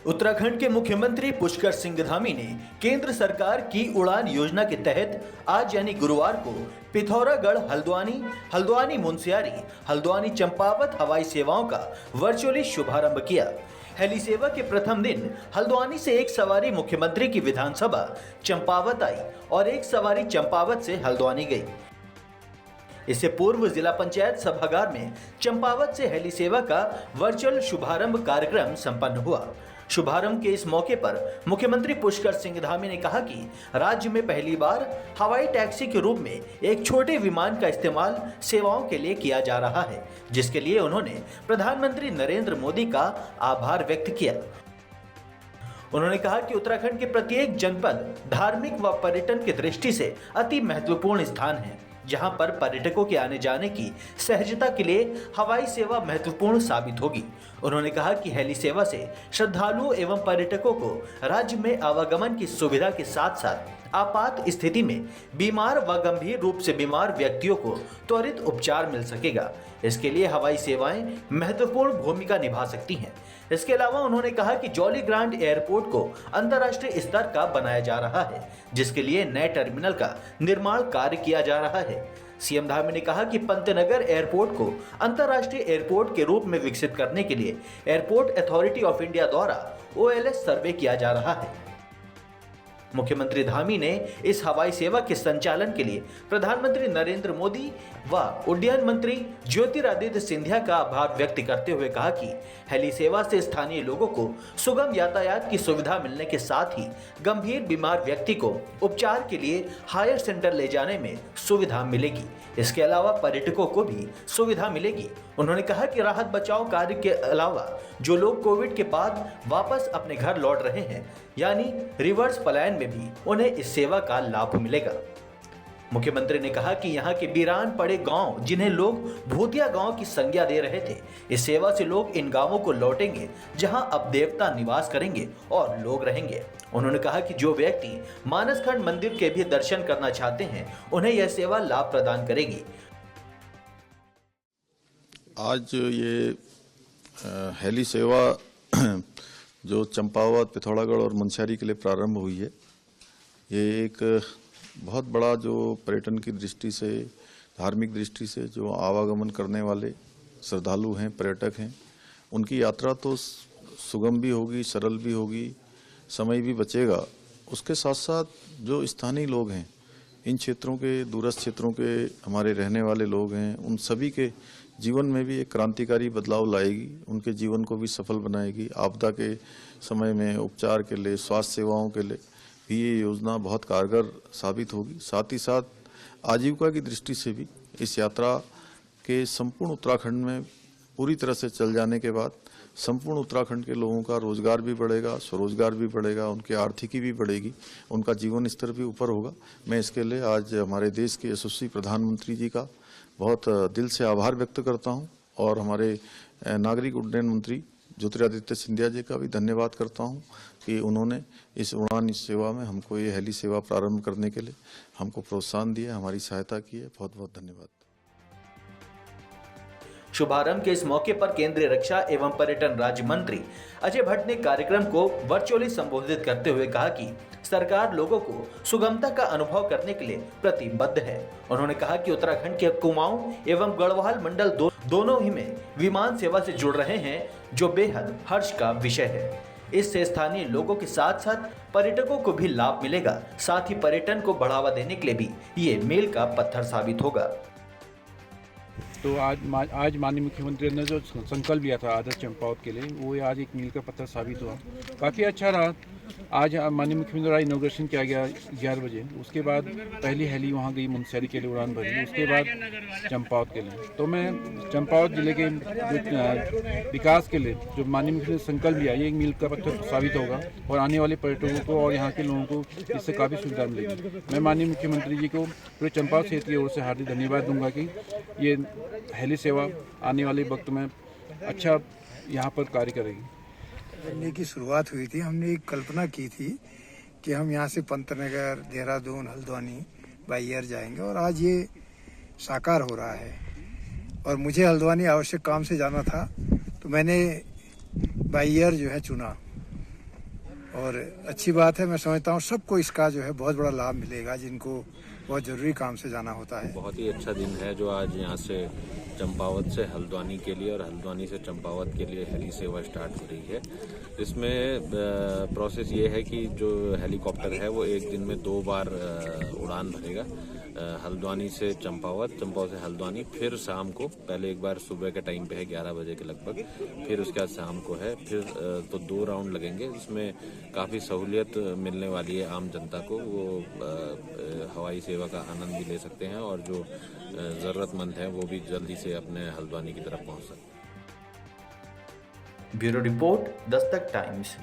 उत्तराखंड के मुख्यमंत्री पुष्कर सिंह धामी ने केंद्र सरकार की उड़ान योजना के तहत आज यानी गुरुवार को पिथौरागढ़ हल्द्वानी मुनस्यारी हल्द्वानी चंपावत हवाई सेवाओं का वर्चुअली शुभारंभ किया। हेली सेवा के प्रथम दिन हल्द्वानी से एक सवारी मुख्यमंत्री की विधानसभा चंपावत आई और एक सवारी चंपावत से हल्द्वानी गई। इससे पूर्व जिला पंचायत सभागार में चंपावत से हेली सेवा का वर्चुअल शुभारंभ कार्यक्रम संपन्न हुआ। शुभारंभ के इस मौके पर मुख्यमंत्री पुष्कर सिंह धामी ने कहा कि राज्य में पहली बार हवाई टैक्सी के रूप में एक छोटे विमान का इस्तेमाल सेवाओं के लिए किया जा रहा है, जिसके लिए उन्होंने प्रधानमंत्री नरेंद्र मोदी का आभार व्यक्त किया। उन्होंने कहा कि उत्तराखंड के प्रत्येक जनपद धार्मिक व पर्यटन की दृष्टि से अति महत्वपूर्ण स्थान है, जहां पर पर्यटकों के आने जाने की सहजता के लिए हवाई सेवा महत्वपूर्ण साबित होगी। उन्होंने कहा कि हेली सेवा से श्रद्धालुओं एवं पर्यटकों को राज्य में आवागमन की सुविधा के साथ साथ आपात स्थिति में बीमार व गंभीर रूप से बीमार व्यक्तियों को त्वरित उपचार मिल सकेगा। इसके लिए हवाई सेवाएं महत्वपूर्ण भूमिका निभा सकती हैं। इसके अलावा उन्होंने कहा कि जॉली ग्रांट एयरपोर्ट को अंतर्राष्ट्रीय स्तर का बनाया जा रहा है, जिसके लिए नए टर्मिनल का निर्माण कार्य किया जा रहा है। सीएम धामी ने कहा कि पंतनगर एयरपोर्ट को अंतर्राष्ट्रीय एयरपोर्ट के रूप में विकसित करने के लिए एयरपोर्ट अथॉरिटी ऑफ इंडिया द्वारा OLS सर्वे किया जा रहा है। मुख्यमंत्री धामी ने इस हवाई सेवा के संचालन के लिए प्रधानमंत्री नरेंद्र मोदी व उड्डयन मंत्री ज्योतिरादित्य सिंधिया का आभार व्यक्त करते हुए कहा कि हेली सेवा से स्थानीय लोगों को सुगम यातायात की सुविधा मिलने के साथ ही गंभीर बीमार व्यक्ति को उपचार के लिए हायर सेंटर ले जाने में सुविधा मिलेगी। इसके अलावा पर्यटकों को भी सुविधा मिलेगी। उन्होंने कहा कि राहत बचाव कार्य के अलावा जो लोग कोविड के बाद वापस अपने घर लौट रहे हैं, यानी रिवर्स पलायन में भी उन्हें इस सेवा का लाभ मिलेगा। मुख्यमंत्री ने कहा कि यहाँ के वीरान पड़े गांव, जिन्हें लोग भूतिया गांव की संज्ञा दे रहे थे, इस सेवा से लोग इन गांवों को लौटेंगे जहां अब देवता निवास करेंगे और लोग रहेंगे। उन्होंने कहा कि जो व्यक्ति मानसखंड मंदिर के भी दर्शन करना चाहते हैं, उन्हें यह सेवा लाभ प्रदान करेगी। आज ये हेली सेवा जो चंपावत, पिथौरागढ़ और मुनस्यारी के लिए प्रारंभ हुई है, ये एक बहुत बड़ा जो पर्यटन की दृष्टि से, धार्मिक दृष्टि से जो आवागमन करने वाले श्रद्धालु हैं, पर्यटक हैं, उनकी यात्रा तो सुगम भी होगी, सरल भी होगी, समय भी बचेगा। उसके साथ साथ जो स्थानीय लोग हैं, इन क्षेत्रों के, दूरस्थ क्षेत्रों के हमारे रहने वाले लोग हैं, उन सभी के जीवन में भी एक क्रांतिकारी बदलाव लाएगी, उनके जीवन को भी सफल बनाएगी। आपदा के समय में उपचार के लिए, स्वास्थ्य सेवाओं के लिए भी ये योजना बहुत कारगर साबित होगी। साथ ही साथ आजीविका की दृष्टि से भी इस यात्रा के संपूर्ण उत्तराखंड में पूरी तरह से चल जाने के बाद संपूर्ण उत्तराखंड के लोगों का रोजगार भी बढ़ेगा, स्वरोजगार भी बढ़ेगा, उनकी आर्थिकी भी बढ़ेगी, उनका जीवन स्तर भी ऊपर होगा। मैं इसके लिए आज हमारे देश के यशस्वी प्रधानमंत्री जी का बहुत दिल से आभार व्यक्त करता हूं और हमारे नागरिक उड्डयन मंत्री ज्योतिरादित्य सिंधिया जी का भी धन्यवाद करता हूं कि उन्होंने इस उड़ान सेवा में हमको ये हेली सेवा प्रारंभ करने के लिए हमको प्रोत्साहन दिया, हमारी सहायता की है। बहुत बहुत धन्यवाद। शुभारंभ के इस मौके पर केंद्रीय रक्षा एवं पर्यटन राज्य मंत्री अजय भट्ट ने कार्यक्रम को वर्चुअली संबोधित करते हुए कहा कि सरकार लोगों को सुगमता का अनुभव करने के लिए प्रतिबद्ध है। उन्होंने कहा कि उत्तराखंड के कुमाऊं एवं गढ़वाल मंडल दोनों ही में विमान सेवा से जुड़ रहे हैं, जो बेहद हर्ष का विषय है। इससे स्थानीय लोगों के साथ साथ पर्यटकों को भी लाभ मिलेगा, साथ ही पर्यटन को बढ़ावा देने के लिए भी ये मील का पत्थर साबित होगा। तो आज माननीय मुख्यमंत्री ने जो संकल्प लिया था आदर्श चंपावत के लिए, वो आज एक मील का पत्थर साबित हुआ। काफ़ी अच्छा रहा। आज माननीय मुख्यमंत्री द्वारा इनॉग्रेशन किया गया 11 बजे। उसके बाद पहली हेली वहाँ गई मुनस्यारी के लिए उड़ान भरी, उसके बाद चंपावत के लिए। तो मैं चंपावत जिले के जो विकास के लिए जो माननीय मुख्यमंत्री ने संकल्प लिया, ये एक मील का पत्थर साबित होगा और आने वाले पर्यटकों को और यहाँ के लोगों को इससे काफ़ी सुविधा मिलेगी। मैं माननीय मुख्यमंत्री जी को पूरे चंपावत क्षेत्र की ओर से हार्दिक धन्यवाद दूंगा कि ये हेली सेवा आने वाले वक्त में अच्छा यहाँ पर कार्य करेगी। करने की शुरुआत हुई थी। हमने एक कल्पना की थी कि हम यहाँ से पंतनगर, देहरादून, हल्द्वानी बाई एयर जाएंगे और आज ये साकार हो रहा है। और मुझे हल्द्वानी आवश्यक काम से जाना था, तो मैंने बाई एयर जो है चुना और अच्छी बात है। मैं समझता हूँ सबको इसका जो है बहुत बड़ा लाभ मिलेगा, जिनको बहुत ज़रूरी काम से जाना होता है। बहुत ही अच्छा दिन है जो आज यहाँ से चंपावत से हल्द्वानी के लिए और हल्द्वानी से चंपावत के लिए हेली सेवा स्टार्ट हो रही है। इसमें प्रोसेस ये है कि जो हेलीकॉप्टर है वो एक दिन में 2 बार उड़ान भरेगा, हल्द्वानी से चंपावत, चंपावत से हल्द्वानी, फिर शाम को, पहले एक बार सुबह के टाइम पे है 11 बजे के लगभग, फिर उसके बाद शाम को है, फिर तो 2 राउंड लगेंगे। इसमें काफ़ी सहूलियत मिलने वाली है आम जनता को, वो हवाई सेवा का आनंद भी ले सकते हैं और जो ज़रूरतमंद हैं वो भी जल्दी से अपने हल्द्वानी की तरफ पहुंच सकते हैं। Bureau report, Dastak times.